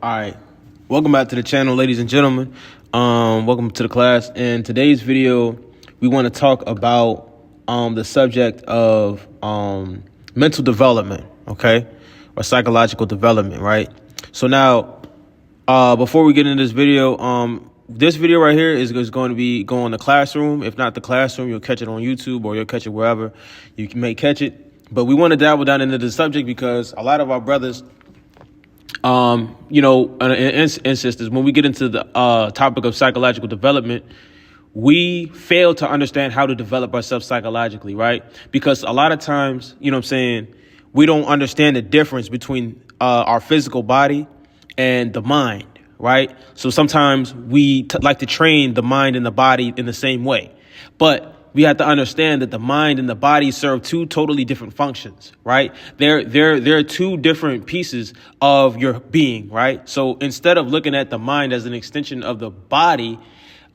All right, welcome back to the channel, ladies and gentlemen. Welcome to the class. In today's video, we want to talk about the subject of mental development, okay, or psychological development, right? So now, before we get into this video right here is going to be going to Classroom. If not the Classroom, you'll catch it on YouTube or you'll catch it wherever you may catch it. But we want to dabble down into the subject because a lot of our brothers, and sisters, when we get into the topic of psychological development, we fail to understand how to develop ourselves psychologically, right? Because a lot of times, we don't understand the difference between our physical body and the mind, right? So sometimes we like to train the mind and the body in the same way, but we have to understand that the mind and the body serve two totally different functions, right? They're two different pieces of your being, right? So instead of looking at the mind as an extension of the body,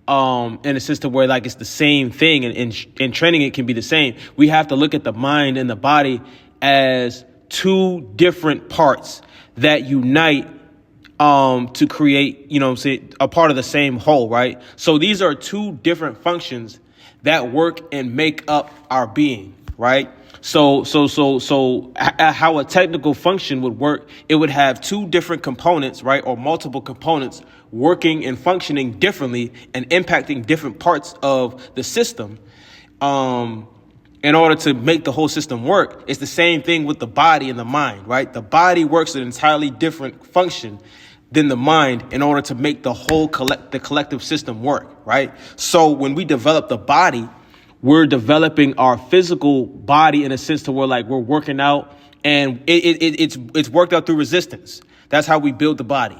in a system where like it's the same thing and training it can be the same, we have to look at the mind and the body as two different parts that unite to create, a part of the same whole, right? So these are two different functions that work and make up our being, right? So how a technical function would work, it would have two different components, right? Or multiple components working and functioning differently and impacting different parts of the system. In order to make the whole system work, it's the same thing with the body and the mind, right? The body works an entirely different function than the mind in order to make the whole the collective system work, right? So when we develop the body, we're developing our physical body in a sense to where like we're working out, and it's worked out through resistance. That's how we build the body.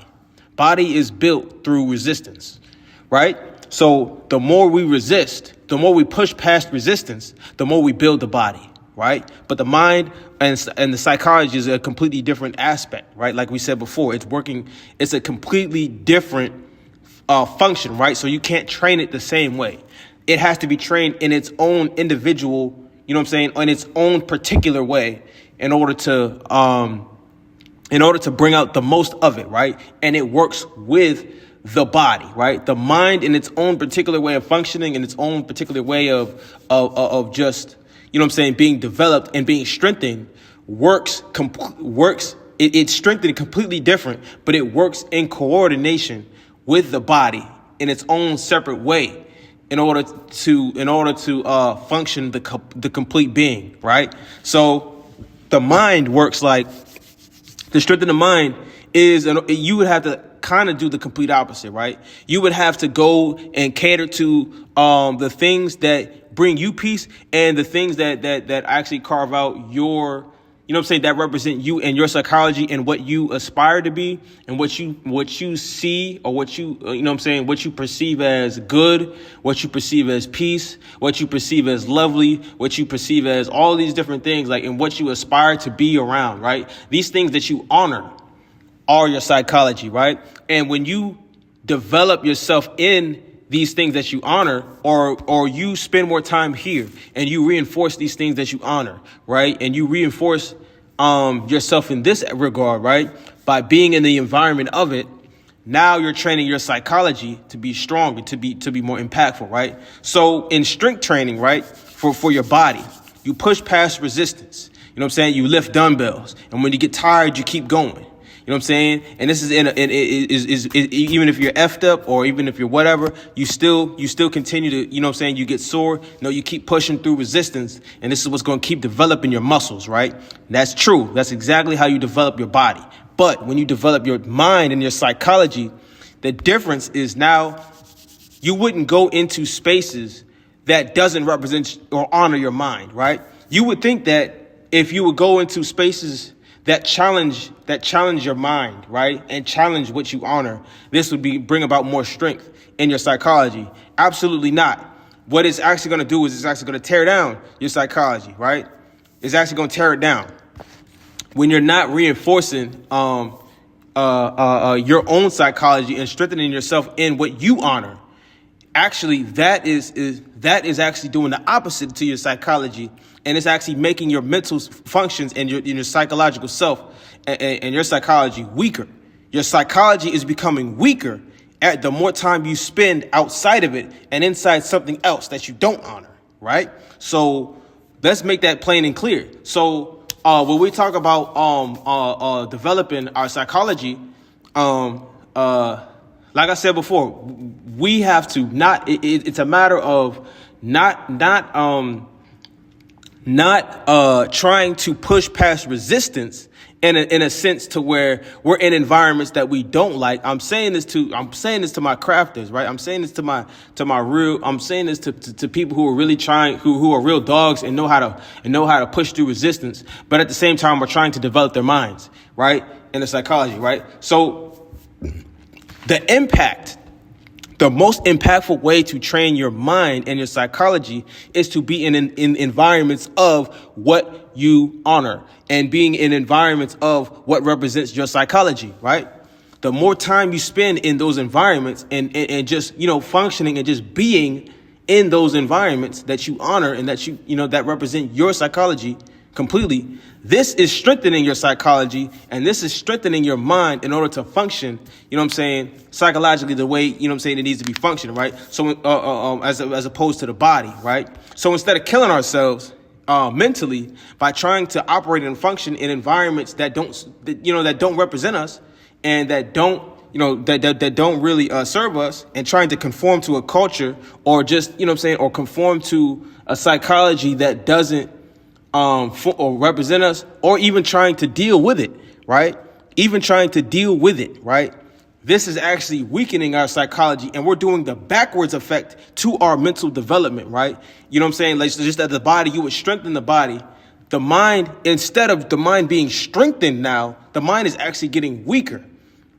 Body is built through resistance, right? So the more we resist, the more we push past resistance, the more we build the body, right? But the mind and the psychology is a completely different aspect, right? Like we said before, it's a completely different function, right? So you can't train it the same way. It has to be trained in its own individual, in its own particular way in order to bring out the most of it, right? And it works with the body, right? The mind in its own particular way of functioning, in its own particular way of just, being developed and being strengthened it's strengthened completely different, but it works in coordination with the body in its own separate way in order to function the complete being, right? So the mind works like the strength of the mind is, you would have to kind of do the complete opposite, right? You would have to go and cater to the things that bring you peace and the things that actually carve out your, that represent you and your psychology and what you aspire to be and what you see or what you perceive as good, what you perceive as peace, what you perceive as lovely, what you perceive as all these different things, like, and what you aspire to be around, right? These things that you honor are your psychology, right? And when you develop yourself in these things that you honor, or you spend more time here and you reinforce these things that you honor, right? And you reinforce yourself in this regard, right? By being in the environment of it, now you're training your psychology to be stronger, to be more impactful, right? So in strength training, right, for your body, you push past resistance. You lift dumbbells, and when you get tired, you keep going. And this is even if you're effed up or even if you're whatever, you still continue to, you get sore. You keep pushing through resistance, and this is what's going to keep developing your muscles, right? That's true. That's exactly how you develop your body. But when you develop your mind and your psychology, the difference is now you wouldn't go into spaces that doesn't represent or honor your mind, right? You would think that if you would go into spaces that challenge your mind, right? And challenge what you honor, this would bring about more strength in your psychology. Absolutely not. What it's actually going to do is it's actually going to tear down your psychology, right? It's actually going to tear it down. When you're not reinforcing your own psychology and strengthening yourself in what you honor, actually that is actually doing the opposite to your psychology, and it's actually making your mental functions and your psychological self and your psychology weaker. Your psychology is becoming weaker at the more time you spend outside of it and inside something else that you don't honor, right? So let's make that plain and clear. So when we talk about developing our psychology, like I said before, we have to it's a matter of not trying to push past resistance in a sense to where we're in environments that we don't like. I'm saying this to my crafters, right? I'm saying this I'm saying this to people who are really trying, who are real dogs and know how to push through resistance, but at the same time, we're trying to develop their minds, right? In the psychology, right? So the most impactful way to train your mind and your psychology is to be in environments of what you honor and being in environments of what represents your psychology, right? The more time you spend in those environments and just, functioning and just being in those environments that you honor and that that represent your psychology completely, this is strengthening your psychology and this is strengthening your mind in order to function, psychologically the way, it needs to be functioning, right? So, as opposed to the body, right? So instead of killing ourselves, mentally by trying to operate and function in environments that don't represent us and that don't, that don't really serve us, and trying to conform to a culture or just, or conform to a psychology that doesn't or represent us, or even trying to deal with it, right? Right? This is actually weakening our psychology, and we're doing the backwards effect to our mental development, right? Like, so just as the body, you would strengthen the body. The mind, instead of the mind being strengthened now, the mind is actually getting weaker,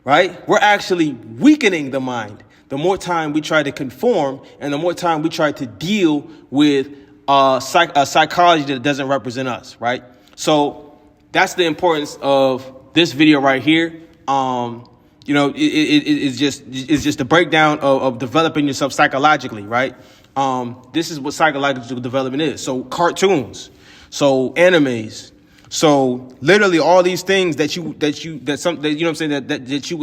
right? We're actually weakening the mind. The more time we try to conform and the more time we try to deal with a psychology that doesn't represent us, right? So that's the importance of this video right here. It's just a breakdown of developing yourself psychologically, right? This is what psychological development is. So cartoons, so animes, so literally all these things that you would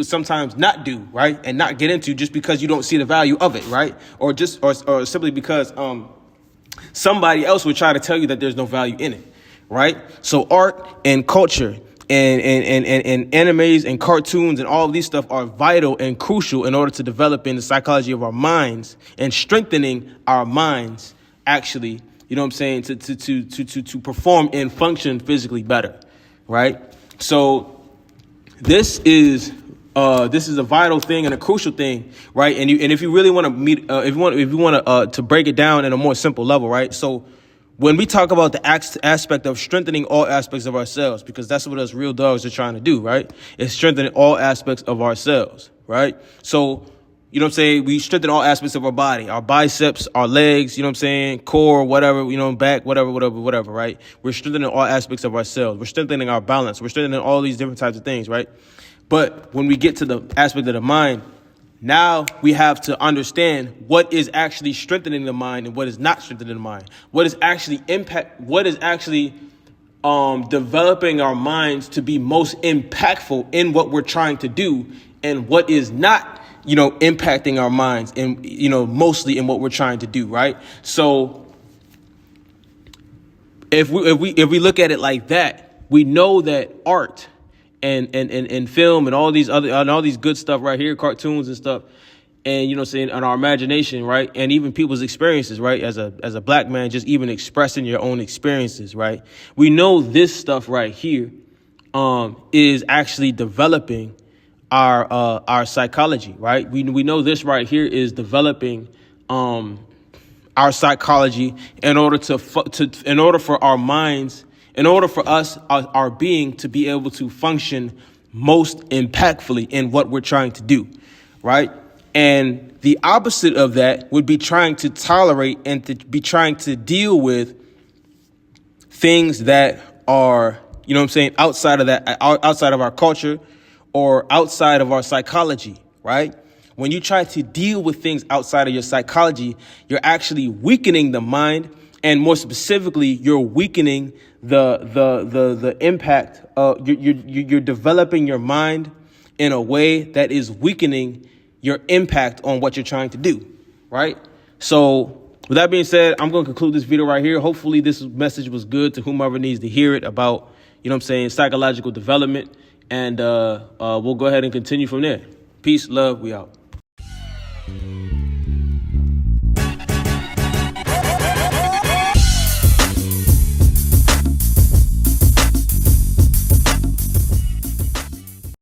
sometimes not do, right? And not get into just because you don't see the value of it, right? Or simply because somebody else would try to tell you that there's no value in it, right? So art and culture and animes and cartoons and all of these stuff are vital and crucial in order to develop in the psychology of our minds and strengthening our minds, actually, to perform and function physically better, right? So this is a vital thing and a crucial thing, right? And if you really want to if you want to break it down in a more simple level, right? So when we talk about the aspect of strengthening all aspects of ourselves, because that's what us real dogs are trying to do, right? It's strengthening all aspects of ourselves, right? So, we strengthen all aspects of our body, our biceps, our legs, core, whatever, back, whatever, right? We're strengthening all aspects of ourselves. We're strengthening our balance. We're strengthening all these different types of things, right? But when we get to the aspect of the mind, now we have to understand what is actually strengthening the mind and what is not strengthening the mind. What is actually developing our minds to be most impactful in what we're trying to do, and what is not, impacting our minds and, mostly in what we're trying to do, right? So if we look at it like that, we know that art and film and all these good stuff right here, cartoons and stuff, and and our imagination, right, and even people's experiences, right, as a black man, just even expressing your own experiences, right, we know this stuff right here is actually developing our psychology, right? We know this right here is developing our psychology in order for our minds, in order for us, our being, to be able to function most impactfully in what we're trying to do, right? And the opposite of that would be trying to tolerate and to be trying to deal with things that are, outside of our culture or outside of our psychology, right? When you try to deal with things outside of your psychology, you're actually weakening the mind. And more specifically, you're weakening the impact. You're developing your mind in a way that is weakening your impact on what you're trying to do, right? So with that being said, I'm going to conclude this video right here. Hopefully this message was good to whomever needs to hear it about, psychological development. And we'll go ahead and continue from there. Peace, love, we out.